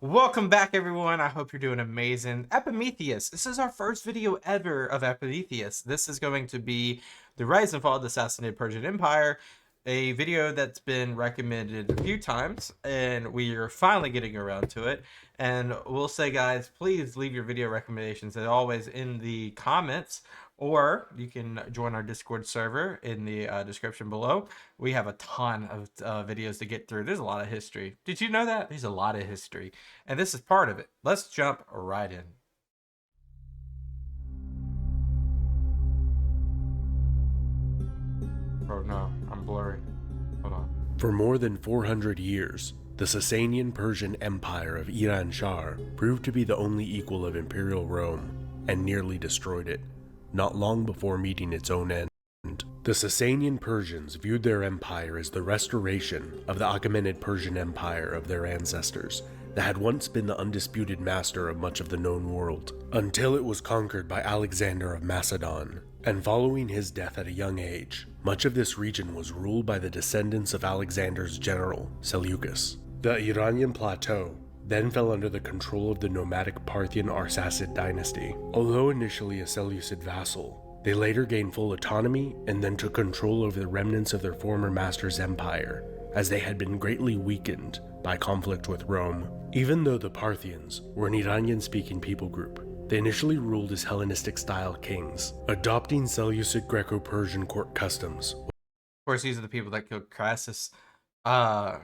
Welcome back, everyone. I hope you're doing amazing. Epimetheus. This is our first video ever of Epimetheus. This is going to be the rise and fall of the Sassanid Persian Empire, a video that's been recommended a few times, and we are finally getting around to it. And we'll say, guys, please leave your video recommendations as always in the comments, or you can join our Discord server in the description below. We have a ton of videos to get through. There's a lot of history. Did you know that? There's a lot of history. And this is part of it. Let's jump right in. Oh no, I'm blurry. Hold on. For more than 400 years, the Sassanid Persian Empire of Ardashir proved to be the only equal of Imperial Rome and nearly destroyed it, not long before meeting its own end. The Sassanid Persians viewed their empire as the restoration of the Achaemenid Persian Empire of their ancestors that had once been the undisputed master of much of the known world, until it was conquered by Alexander of Macedon. And following his death at a young age, much of this region was ruled by the descendants of Alexander's general, Seleucus. The Iranian plateau then fell under the control of the nomadic Parthian Arsacid dynasty. Although initially a Seleucid vassal, they later gained full autonomy and then took control over the remnants of their former master's empire, as they had been greatly weakened by conflict with Rome. Even though the Parthians were an Iranian-speaking people group, they initially ruled as Hellenistic-style kings, adopting Seleucid Greco-Persian court customs. Of course, these are the people that killed Crassus. The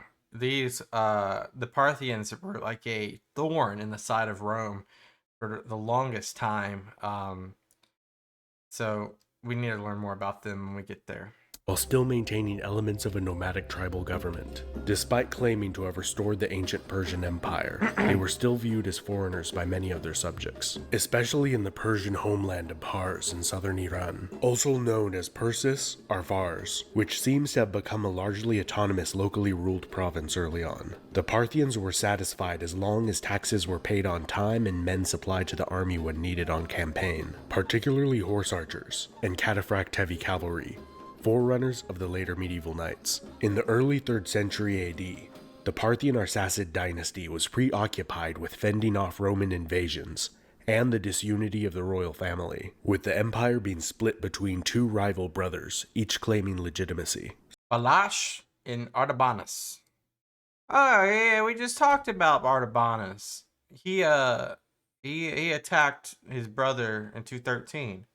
Parthians were like a thorn in the side of Rome for the longest time. So we need to learn more about them when we get there. While still maintaining elements of a nomadic tribal government. Despite claiming to have restored the ancient Persian Empire, they were still viewed as foreigners by many of their subjects, especially in the Persian homeland of Pars in southern Iran, also known as Persis or Fars, which seems to have become a largely autonomous locally ruled province early on. The Parthians were satisfied as long as taxes were paid on time and men supplied to the army when needed on campaign, particularly horse archers and cataphract heavy cavalry, forerunners of the later medieval knights. In the early 3rd century AD, the Parthian Arsacid dynasty was preoccupied with fending off Roman invasions and the disunity of the royal family, with the empire being split between two rival brothers, each claiming legitimacy. Balash and Artabanus. Oh yeah, we just talked about Artabanus. He attacked his brother in 213.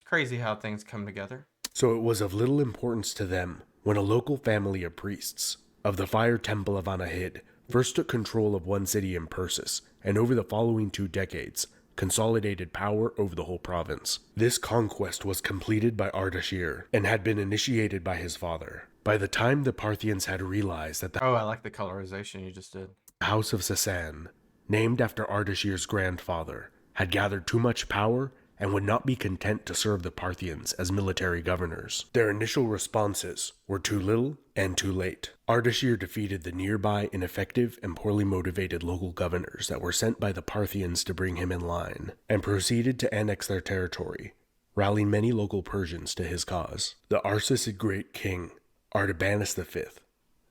Crazy how things come together. So it was of little importance to them when a local family of priests of the Fire Temple of Anahid first took control of one city in Persis, and over the following 2 decades, consolidated power over the whole province. This conquest was completed by Ardashir and had been initiated by his father. By the time the Parthians had realized that the I like the colorization you just did. House of Sassan, named after Ardashir's grandfather, had gathered too much power and would not be content to serve the Parthians as military governors. Their initial responses were too little and too late. Ardashir defeated the nearby ineffective and poorly motivated local governors that were sent by the Parthians to bring him in line, and proceeded to annex their territory, rallying many local Persians to his cause. The Arsacid great king, Artabanus V,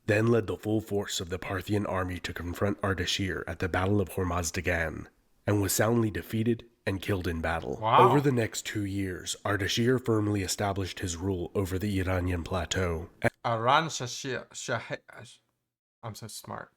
then led the full force of the Parthian army to confront Ardashir at the Battle of Hormozd-Dagan, and was soundly defeated and killed in battle. Wow. Over the next 2 years, Ardashir firmly established his rule over the Iranian plateau. I'm so smart.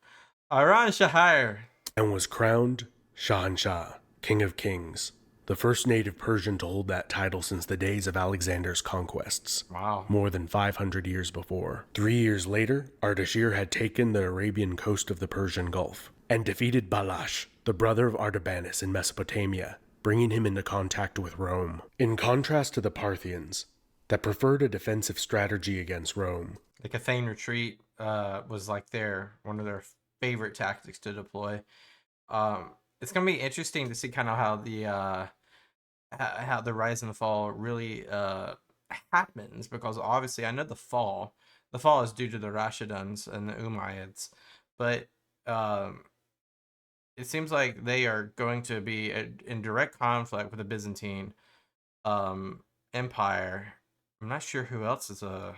Ardashir And was crowned Shahanshah, King of Kings, the first native Persian to hold that title since the days of Alexander's conquests. Wow. More than 500 years before. 3 years later, Ardashir had taken the Arabian coast of the Persian Gulf and defeated Balash, the brother of Artabanus in Mesopotamia, bringing him into contact with Rome. In contrast to the Parthians, that preferred a defensive strategy against Rome. The Cathane retreat was like one of their favorite tactics to deploy. It's gonna be interesting to see kind of how the rise and the fall really happens, because obviously I know the fall is due to the Rashiduns and the Umayyads, but it seems like they are going to be in direct conflict with the Byzantine Empire. I'm not sure who else is a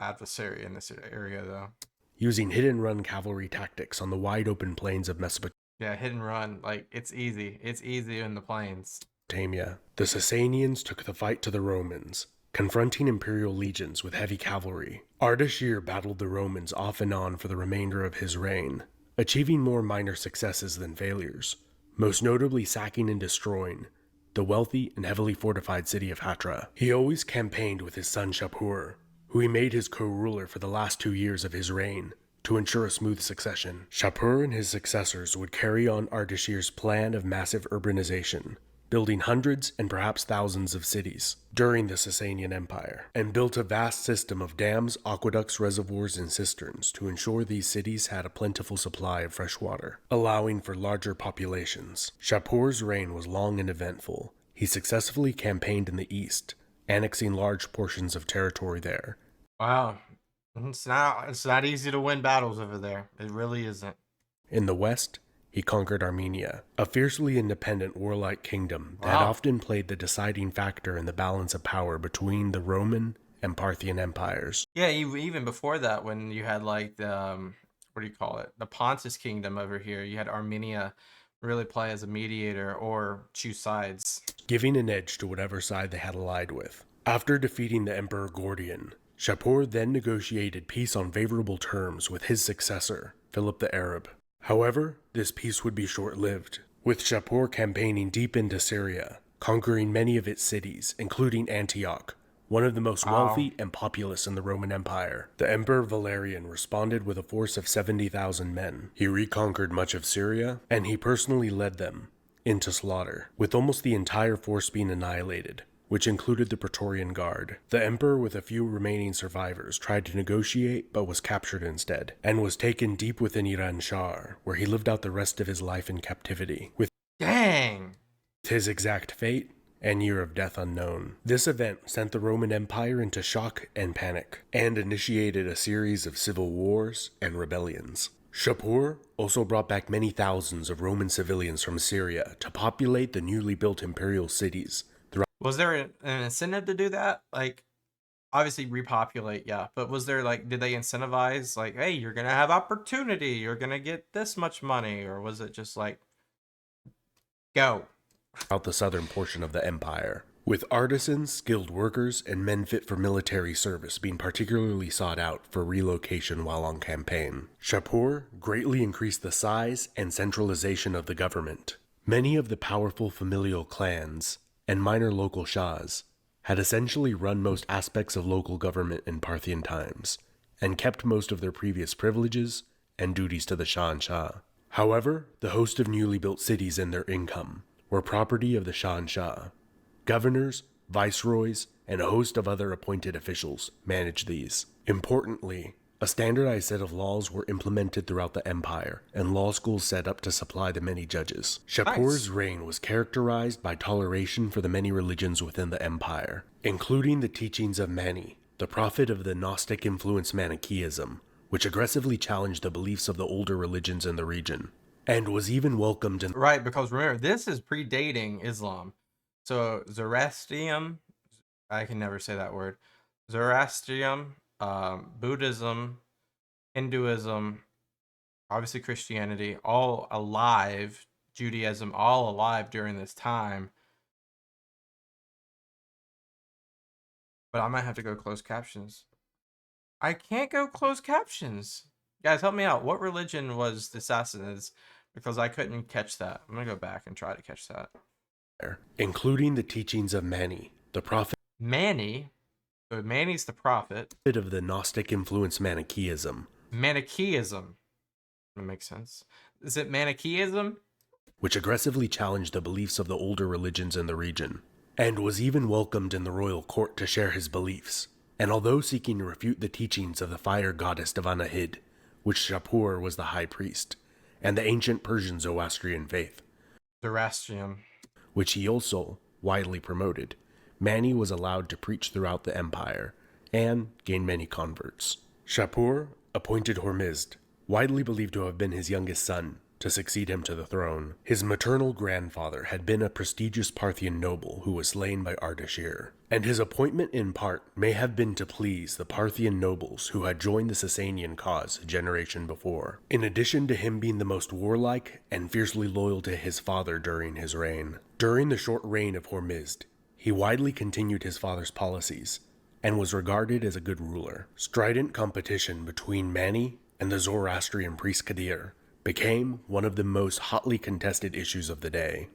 adversary in this area though. Using hit-and-run cavalry tactics on the wide-open plains of Mesopotamia. Yeah, hit and run. Like, it's easy. It's easy in the plains. Mesopotamia. The Sassanians took the fight to the Romans, confronting imperial legions with heavy cavalry. Ardashir battled the Romans off and on for the remainder of his reign, achieving more minor successes than failures, most notably sacking and destroying the wealthy and heavily fortified city of Hatra. He always campaigned with his son Shapur, who he made his co-ruler for the last 2 years of his reign, to ensure a smooth succession. Shapur and his successors would carry on Ardashir's plan of massive urbanization, building hundreds and perhaps thousands of cities during the Sassanid Empire, and built a vast system of dams, aqueducts, reservoirs, and cisterns to ensure these cities had a plentiful supply of fresh water, allowing for larger populations. Shapur's reign was long and eventful. He successfully campaigned in the east, annexing large portions of territory there. Wow. It's not easy to win battles over there. It really isn't. In the west, he conquered Armenia, a fiercely independent warlike kingdom that Wow. often played the deciding factor in the balance of power between the Roman and Parthian empires. Yeah, even before that, when you had like the what do you call it? The Pontus kingdom over here, you had Armenia really play as a mediator or choose sides. Giving an edge to whatever side they had allied with. After defeating the Emperor Gordian, Shapur then negotiated peace on favorable terms with his successor, Philip the Arab. However, this peace would be short-lived, with Shapur campaigning deep into Syria, conquering many of its cities, including Antioch, one of the most wealthy and populous in the Roman Empire. The Emperor Valerian responded with a force of 70,000 men. He reconquered much of Syria, and he personally led them into slaughter, with almost the entire force being annihilated, which included the Praetorian Guard. The emperor, with a few remaining survivors, tried to negotiate but was captured instead, and was taken deep within Iran Shar, where he lived out the rest of his life in captivity, with Dang. his exact fate and year of death unknown. This event sent the Roman Empire into shock and panic, and initiated a series of civil wars and rebellions. Shapur also brought back many thousands of Roman civilians from Syria to populate the newly built imperial cities. Was there an incentive to do that? Like, obviously repopulate, yeah. But was there like, did they incentivize like, hey, you're gonna have opportunity, you're gonna get this much money, or was it just like, go? Out the southern portion of the empire, with artisans, skilled workers, and men fit for military service being particularly sought out for relocation while on campaign. Shapur greatly increased the size and centralization of the government. Many of the powerful familial clans and minor local shahs had essentially run most aspects of local government in Parthian times, and kept most of their previous privileges and duties to the Shah and Shah. However, the host of newly built cities and their income were property of the Shah and Shah. Governors, viceroys, and a host of other appointed officials managed these. Importantly, a standardized set of laws were implemented throughout the empire, and law schools set up to supply the many judges. Shapur's reign was characterized by toleration for the many religions within the empire, including the teachings of Mani, the prophet of the Gnostic-influenced Manichaeism, which aggressively challenged the beliefs of the older religions in the region, and was even welcomed in... Right, because remember, this is predating Islam. So Zoroastrian, I can never say that word. Zoroastrian, Buddhism, Hinduism, obviously Christianity, all alive, Judaism, all alive during this time. But I might have to go closed captions. I can't go closed captions. Guys, help me out. What religion was the Sassanids? Because I couldn't catch that. I'm going to go back and try to catch that. Including the teachings of Mani, the prophet... Mani? So Mani's the prophet. ...of the Gnostic-influenced Manichaeism. Manichaeism. That makes sense. Is it Manichaeism? Which aggressively challenged the beliefs of the older religions in the region, and was even welcomed in the royal court to share his beliefs. And although seeking to refute the teachings of the fire goddess Devanahid, which Shapur was the high priest, and the ancient Persian Zoroastrian faith, Zoroastrian, which he also widely promoted, Mani was allowed to preach throughout the empire and gain many converts. Shapur appointed Hormizd, widely believed to have been his youngest son, to succeed him to the throne. His maternal grandfather had been a prestigious Parthian noble who was slain by Ardashir, and his appointment in part may have been to please the Parthian nobles who had joined the Sasanian cause a generation before, in addition to him being the most warlike and fiercely loyal to his father during his reign. During the short reign of Hormizd, he widely continued his father's policies, and was regarded as a good ruler. Strident competition between Mani and the Zoroastrian priest Kadir became one of the most hotly contested issues of the day.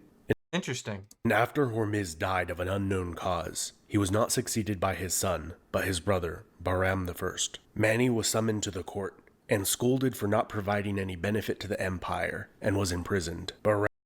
Interesting. And after Hormizd died of an unknown cause, he was not succeeded by his son, but his brother, Bahram I. Mani was summoned to the court and scolded for not providing any benefit to the empire, and was imprisoned.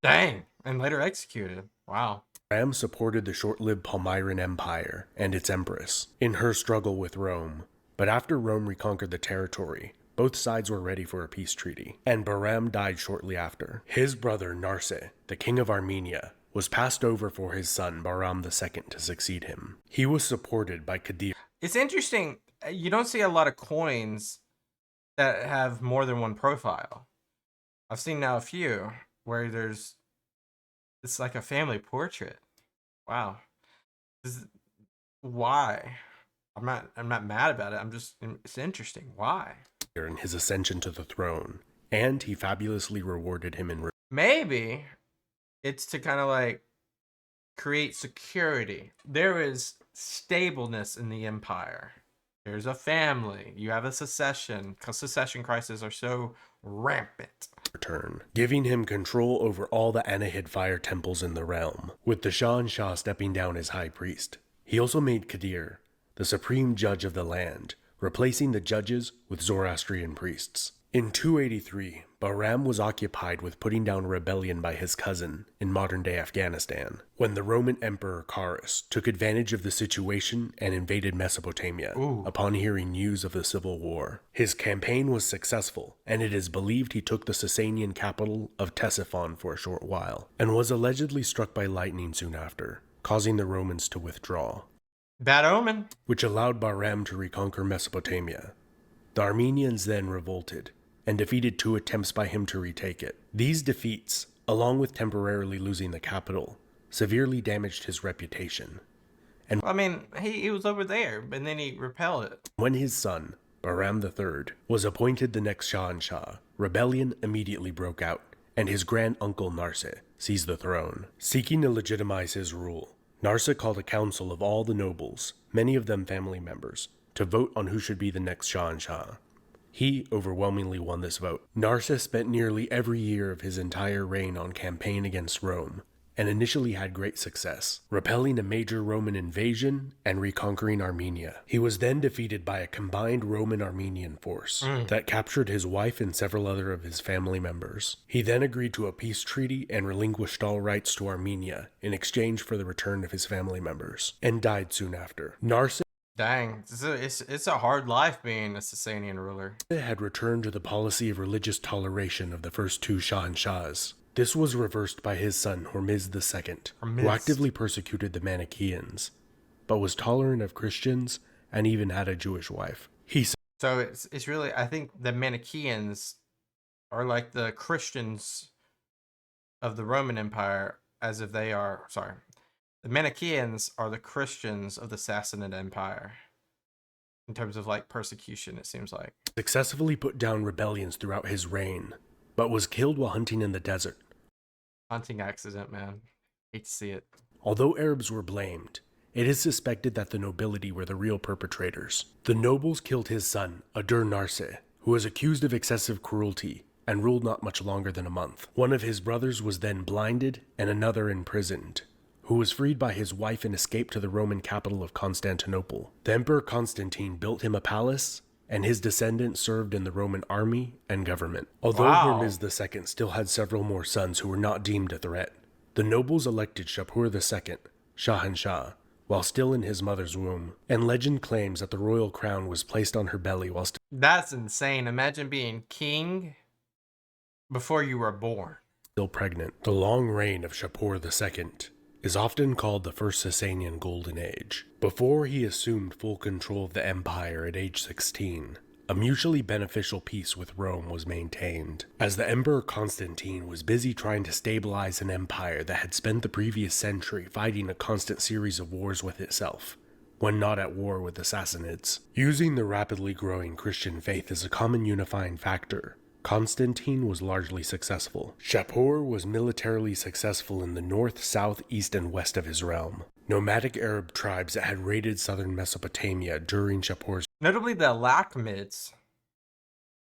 Dang, and later executed. Wow. Bahram supported the short-lived Palmyran Empire and its empress in her struggle with Rome, but after Rome reconquered the territory, both sides were ready for a peace treaty, and Bahram died shortly after. His brother Narse, the king of Armenia, was passed over for his son Bahram II to succeed him. He was supported by Kadir. It's interesting. You don't see a lot of coins that have more than one profile. I've seen now a few where it's like a family portrait. Wow. Why? I'm not mad about it. It's interesting. Why? In his ascension to the throne, and he fabulously rewarded him in maybe it's to kind of like create security. There is stableness in the empire. There's a family. You have a secession, because secession crises are so rampant. Return, giving him control over all the Anahid fire temples in the realm, with the Shah stepping down as high priest. He also made Kadir the supreme judge of the land, replacing the judges with Zoroastrian priests. In 283, Bahram was occupied with putting down a rebellion by his cousin in modern-day Afghanistan, when the Roman Emperor Carus took advantage of the situation and invaded Mesopotamia. Upon hearing news of the civil war. His campaign was successful, and it is believed he took the Sasanian capital of Ctesiphon for a short while, and was allegedly struck by lightning soon after, causing the Romans to withdraw. Bad omen. Which allowed Bahram to reconquer Mesopotamia. The Armenians then revolted, and defeated 2 attempts by him to retake it. These defeats, along with temporarily losing the capital, severely damaged his reputation. And I mean, he was over there, and then he repelled it. When his son, Bahram III, was appointed the next Shah, rebellion immediately broke out, and his grand-uncle Narse seized the throne. Seeking to legitimize his rule, Narse called a council of all the nobles, many of them family members, to vote on who should be the next Shah. He overwhelmingly won this vote. Narse spent nearly every year of his entire reign on campaign against Rome, and initially had great success, repelling a major Roman invasion and reconquering Armenia. He was then defeated by a combined Roman-Armenian force that captured his wife and several other of his family members. He then agreed to a peace treaty and relinquished all rights to Armenia in exchange for the return of his family members, and died soon after. Narse Dang, it's a hard life being a Sassanian ruler. Had returned to the policy of religious toleration of the first 2 Shahs. This was reversed by his son Hormizd II, who actively persecuted the Manichaeans, but was tolerant of Christians and even had a Jewish wife. So it's really, I think the Manichaeans are like the Christians of the Roman Empire, as if they are, the Manichaeans are the Christians of the Sassanid Empire. In terms of like persecution, it seems like. Successfully put down rebellions throughout his reign, but was killed while hunting in the desert. Hunting accident, man. Hate to see it. Although Arabs were blamed, it is suspected that the nobility were the real perpetrators. The nobles killed his son, Adur Narse, who was accused of excessive cruelty and ruled not much longer than a month. One of his brothers was then blinded and another imprisoned, who was freed by his wife and escaped to the Roman capital of Constantinople. The Emperor Constantine built him a palace, and his descendants served in the Roman army and government. Although Hormizd II still had several more sons who were not deemed a threat, the nobles elected Shapur II, Shahanshah, while still in his mother's womb, and legend claims that the royal crown was placed on her belly while still... That's insane. Imagine being king before you were born. Still pregnant. The long reign of Shapur II is often called the First Sasanian Golden Age. Before he assumed full control of the empire at age 16, A mutually beneficial peace with Rome was maintained, as the Emperor Constantine was busy trying to stabilize an empire that had spent the previous century fighting a constant series of wars with itself, when not at war with the Sassanids. Using the rapidly growing Christian faith as a common unifying factor, Constantine was largely successful. Shapur was militarily successful in the north, south, east, and west of his realm. Nomadic Arab tribes that had raided southern Mesopotamia during Shapur's Notably the Lakhmids.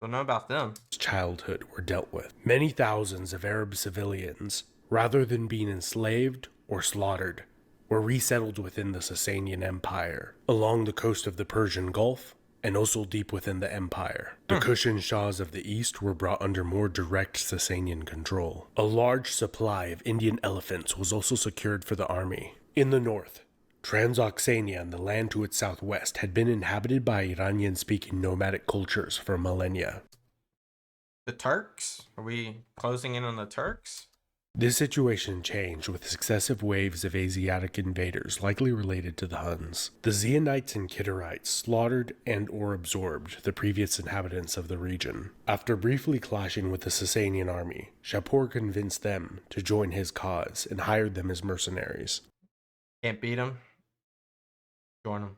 Don't know about them. childhood were dealt with. Many thousands of Arab civilians, rather than being enslaved or slaughtered, were resettled within the Sassanid Empire, along the coast of the Persian Gulf, and also deep within the empire. The Kushan Shahs of the east were brought under more direct Sasanian control. A large supply of Indian elephants was also secured for the army. In the north, Transoxania and the land to its southwest had been inhabited by Iranian-speaking nomadic cultures for millennia. The Turks? Are we closing in on the Turks? This situation changed with successive waves of Asiatic invaders likely related to the Huns. The Zionites and Kittites slaughtered and or absorbed the previous inhabitants of the region. After briefly clashing with the Sasanian army, Shapur convinced them to join his cause and hired them as mercenaries. Can't beat them. Join them.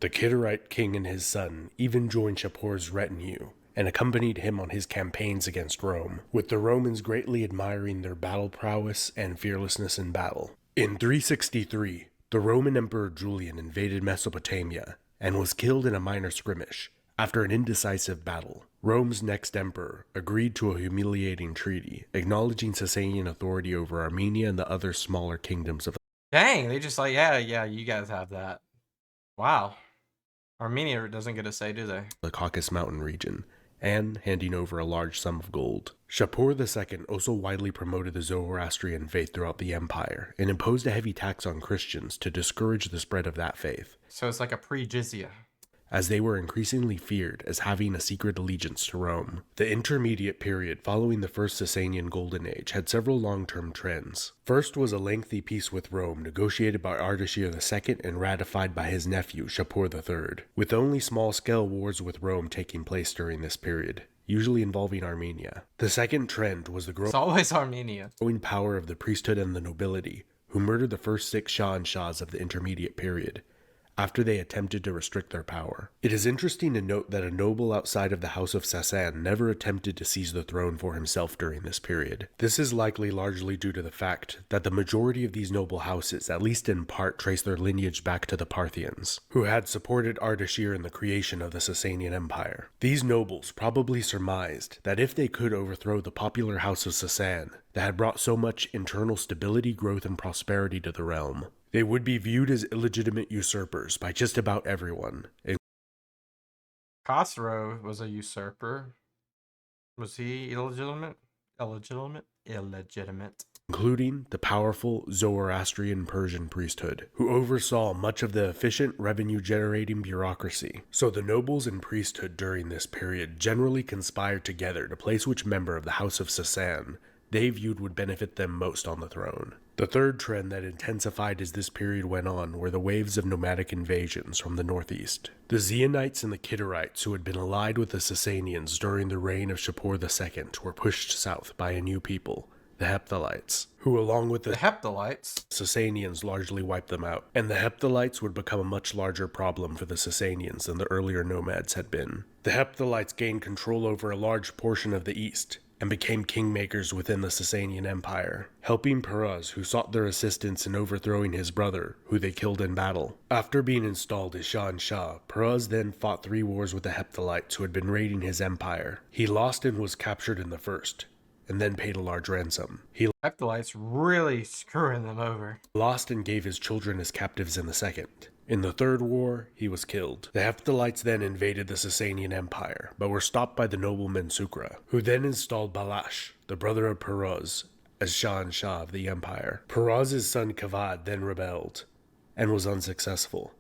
The Kittirite king and his son even joined Shapur's retinue and accompanied him on his campaigns against Rome, with the Romans greatly admiring their battle prowess and fearlessness in battle. In 363, the Roman Emperor Julian invaded Mesopotamia and was killed in a minor skirmish. After an indecisive battle, Rome's next emperor agreed to a humiliating treaty, acknowledging Sasanian authority over Armenia and the other smaller kingdoms of. Dang, they just like, yeah, you guys have that. Wow. Armenia doesn't get a say, do they? The Caucasus Mountain region, and handing over a large sum of gold. Shapur II also widely promoted the Zoroastrian faith throughout the empire and imposed a heavy tax on Christians to discourage the spread of that faith, So it's like a pre-jizya. as they were increasingly feared as having a secret allegiance to Rome. The intermediate period following the First Sasanian Golden Age had several long-term trends. First was a lengthy peace with Rome negotiated by Ardashir II and ratified by his nephew Shapur III, with only small-scale wars with Rome taking place during this period, usually involving Armenia. The second trend was the It's always Armenia. growing power of the priesthood and the nobility, who murdered the first 6 Shah and Shahs of the intermediate period, after they attempted to restrict their power. It is interesting to note that a noble outside of the House of Sassan never attempted to seize the throne for himself during this period. This is likely largely due to the fact that the majority of these noble houses, at least in part, trace their lineage back to the Parthians, who had supported Ardashir in the creation of the Sassanid Empire. These nobles probably surmised that if they could overthrow the popular House of Sassan that had brought so much internal stability, growth, and prosperity to the realm, they would be viewed as illegitimate usurpers by just about everyone. Khosrow was a usurper. Was he illegitimate? Illegitimate. Including the powerful Zoroastrian Persian priesthood, who oversaw much of the efficient revenue-generating bureaucracy. So the nobles and priesthood during this period generally conspired together to place which member of the House of Sassan they viewed would benefit them most on the throne. The third trend that intensified as this period went on were the waves of nomadic invasions from the northeast. The Zionites and the Kittites, who had been allied with the Sassanians during the reign of Shapur II, were pushed south by a new people, the Hephthalites, who along with the Hephthalites. Sassanians largely wiped them out, and the Hephthalites would become a much larger problem for the Sassanians than the earlier nomads had been. The Hephthalites gained control over a large portion of the east, and became kingmakers within the Sasanian Empire, helping Perez, who sought their assistance in overthrowing his brother, who they killed in battle. After being installed as Shah and Shah, Perez then fought 3 wars with the Hephthalites who had been raiding his empire. He lost and was captured in the first, and then paid a large ransom. He Hephthalites really screwing them over. lost and gave his children as captives in the second. In the third war, he was killed. The Hephthalites then invaded the Sasanian Empire, but were stopped by the nobleman Sukra, who then installed Balash, the brother of Perez, as Shah and Shah of the empire. Perez's son Kavad then rebelled, and was unsuccessful.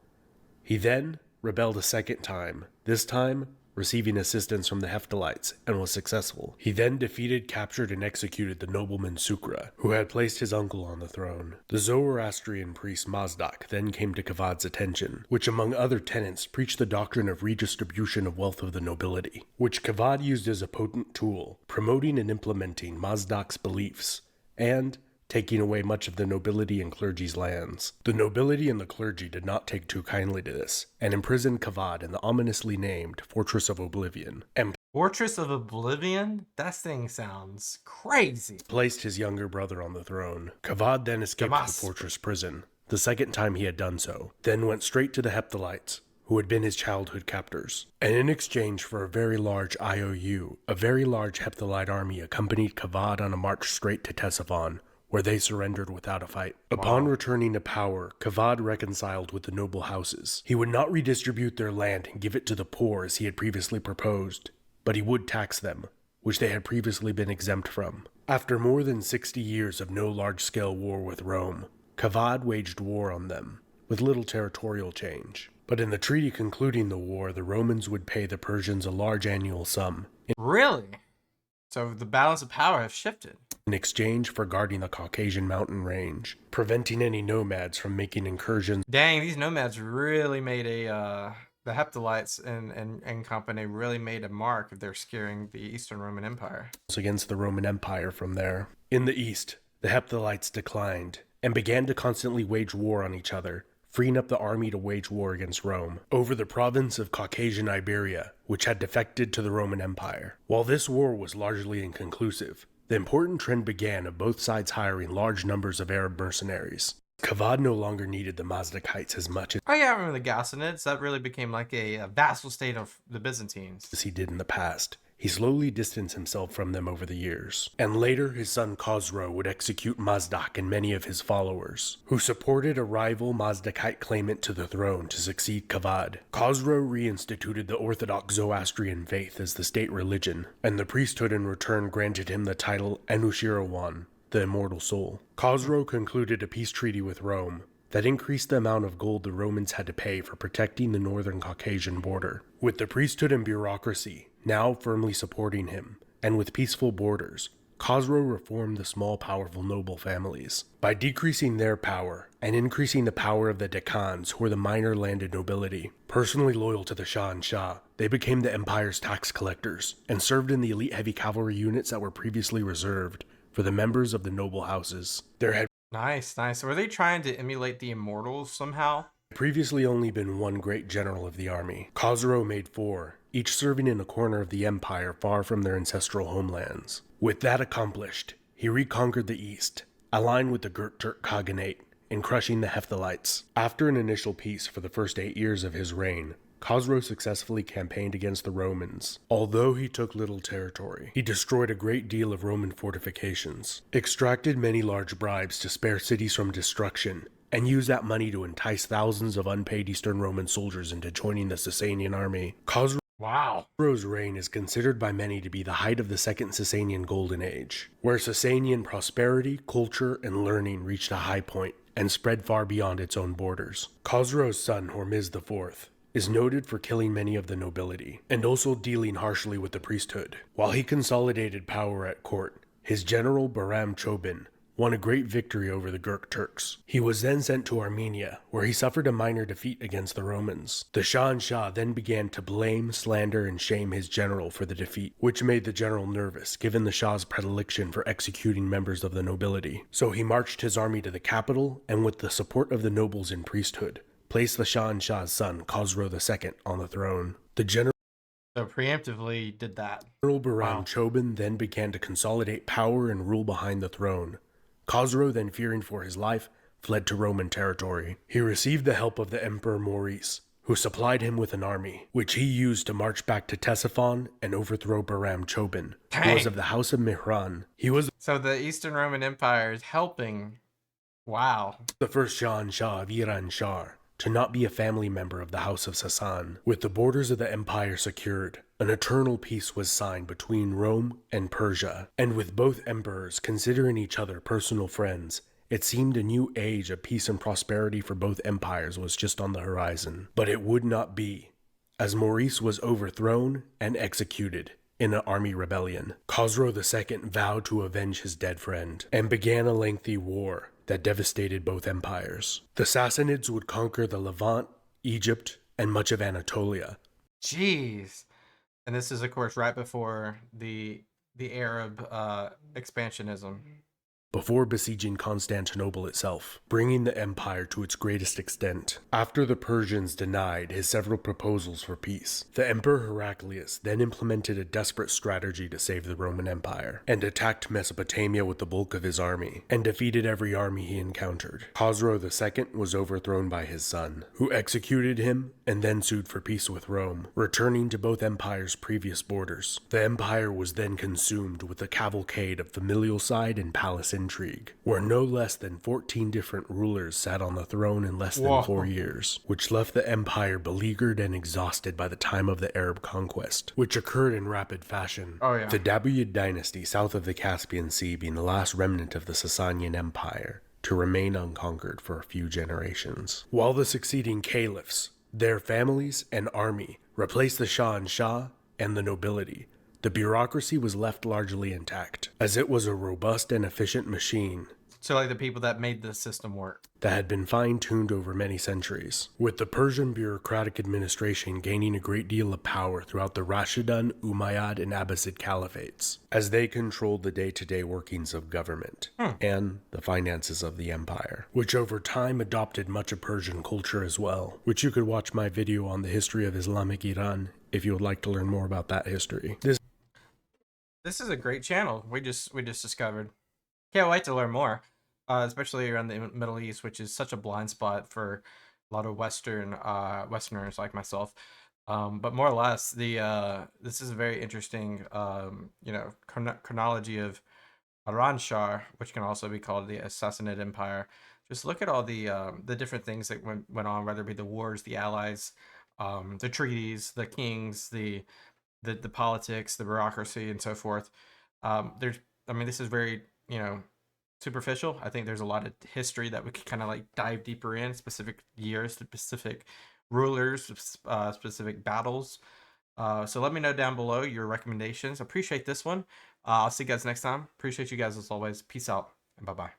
He then rebelled a second time, this time receiving assistance from the Hephthalites, and was successful. He then defeated, captured, and executed the nobleman Sukra, who had placed his uncle on the throne. The Zoroastrian priest Mazdak then came to Kavad's attention, which among other tenets preached the doctrine of redistribution of wealth of the nobility, which Kavad used as a potent tool, promoting and implementing Mazdak's beliefs, and taking away much of the nobility and clergy's lands. The nobility and the clergy did not take too kindly to this, and imprisoned Kavad in the ominously named Fortress of Oblivion, and Fortress of Oblivion? That thing sounds crazy. placed his younger brother on the throne. Kavad then escaped the Damas. fortress prison, the second time he had done so, then went straight to the Hephthalites, who had been his childhood captors. And in exchange for a very large IOU, a very large Hepthalite army accompanied Kavad on a march straight to Ctesiphon, where they surrendered without a fight. Upon returning to power, Kavad reconciled with the noble houses. He would not redistribute their land and give it to the poor as he had previously proposed, but he would tax them, which they had previously been exempt from. After more than 60 years of no large-scale war with Rome, Kavad waged war on them, with little territorial change. But in the treaty concluding the war, the Romans would pay the Persians a large annual sum Really? So the balance of power have shifted. in exchange for guarding the Caucasian mountain range, preventing any nomads from making incursions Dang, these nomads really made the Hephthalites and company really made a mark if they're scaring the Eastern Roman Empire. against the Roman Empire from there. In the east, the Hephthalites declined and began to constantly wage war on each other, freeing up the army to wage war against Rome over the province of Caucasian Iberia, which had defected to the Roman Empire. While this war was largely inconclusive, the important trend began of both sides hiring large numbers of Arab mercenaries. Kavad no longer needed the Mazdakites as much Oh yeah, I remember the Sassanids. That really became like a vassal state of the Byzantines. as he did in the past. He slowly distanced himself from them over the years, and later his son Khosrow would execute Mazdak and many of his followers, who supported a rival Mazdakite claimant to the throne to succeed Kavad. Khosrow reinstituted the Orthodox Zoroastrian faith as the state religion, and the priesthood in return granted him the title Ardashir I, the immortal soul. Khosrow concluded a peace treaty with Rome that increased the amount of gold the Romans had to pay for protecting the northern Caucasian border. With the priesthood and bureaucracy now firmly supporting him, and with peaceful borders, Khosrow reformed the small powerful noble families. By decreasing their power and increasing the power of the Deccans, who were the minor landed nobility, personally loyal to the Shah and Shah, they became the empire's tax collectors, and served in the elite heavy cavalry units that were previously reserved for the members of the noble houses. There had Nice, nice. Were they trying to emulate the Immortals somehow? previously only been one great general of the army. Khosrow made 4, each serving in a corner of the empire far from their ancestral homelands. With that accomplished, he reconquered the east, aligned with the Turk Khaganate, in crushing the Hephthalites. After an initial peace for the first 8 years of his reign, Khosrow successfully campaigned against the Romans. Although he took little territory, he destroyed a great deal of Roman fortifications, extracted many large bribes to spare cities from destruction, and used that money to entice thousands of unpaid Eastern Roman soldiers into joining the Sassanian army. Wow. Khosrow's reign is considered by many to be the height of the Second Sassanian Golden Age, where Sassanian prosperity, culture, and learning reached a high point and spread far beyond its own borders. Khosrow's son, Hormizd IV, is noted for killing many of the nobility, and also dealing harshly with the priesthood. While he consolidated power at court, his general Bahram Chobin won a great victory over the Gurk Turks. He was then sent to Armenia, where he suffered a minor defeat against the Romans. The Shah and Shah then began to blame, slander, and shame his general for the defeat, which made the general nervous, given the Shah's predilection for executing members of the nobility. So he marched his army to the capital, and with the support of the nobles and priesthood, placed the Shah and Shah's son, Khosrow II, on the throne. The general So preemptively did that. Bahram Chobin then began to consolidate power and rule behind the throne. Khosrow, then fearing for his life, fled to Roman territory. He received the help of the Emperor Maurice, who supplied him with an army, which he used to march back to Ctesiphon and overthrow Bahram Chobin, who was of the house of Mihran. He was So the Eastern Roman Empire is helping. Wow. the first Shah and Shah of Iran Shah to not be a family member of the House of Sassan. With the borders of the empire secured, an eternal peace was signed between Rome and Persia, and with both emperors considering each other personal friends, it seemed a new age of peace and prosperity for both empires was just on the horizon. But it would not be. as Maurice was overthrown and executed in an army rebellion. Khosrow II vowed to avenge his dead friend and began a lengthy war that devastated both empires. The Sassanids would conquer the Levant, Egypt, and much of Anatolia. Jeez. And this is, of course, right before the Arab expansionism. Before besieging Constantinople itself, bringing the empire to its greatest extent. After the Persians denied his several proposals for peace, the Emperor Heraclius then implemented a desperate strategy to save the Roman Empire, and attacked Mesopotamia with the bulk of his army, and defeated every army he encountered. Khosrow II was overthrown by his son, who executed him and then sued for peace with Rome, returning to both empires' previous borders. The empire was then consumed with a cavalcade of familial-side and palace intrigue, where no less than 14 different rulers sat on the throne in less than 4 years, which left the empire beleaguered and exhausted by the time of the Arab conquest, which occurred in rapid fashion. The Dabuid dynasty south of the Caspian Sea being the last remnant of the Sasanian Empire to remain unconquered for a few generations. While the succeeding caliphs, their families and army replaced the Shah and Shah and the nobility, the bureaucracy was left largely intact, as it was a robust and efficient machine. So like the people that made the system work. That had been fine-tuned over many centuries, with the Persian bureaucratic administration gaining a great deal of power throughout the Rashidun, Umayyad, and Abbasid caliphates, as they controlled the day-to-day workings of government and the finances of the empire, which over time adopted much of Persian culture as well, which you could watch my video on the history of Islamic Iran if you would like to learn more about that history. This is a great channel we just discovered. Can't wait to learn more. Especially around the Middle East, which is such a blind spot for a lot of Westerners like myself. But more or less, this is a very interesting, chronology of Ardashir, which can also be called the Sassanid Empire. Just look at all the different things that went on, whether it be the wars, the allies, the treaties, the kings, the politics, the bureaucracy, and so forth. This is very, superficial. I think there's a lot of history that we could kind of like dive deeper in, specific years, specific rulers, specific battles. So let me know down below your recommendations. Appreciate this one. I'll see you guys next time. Appreciate you guys as always. Peace out and bye-bye.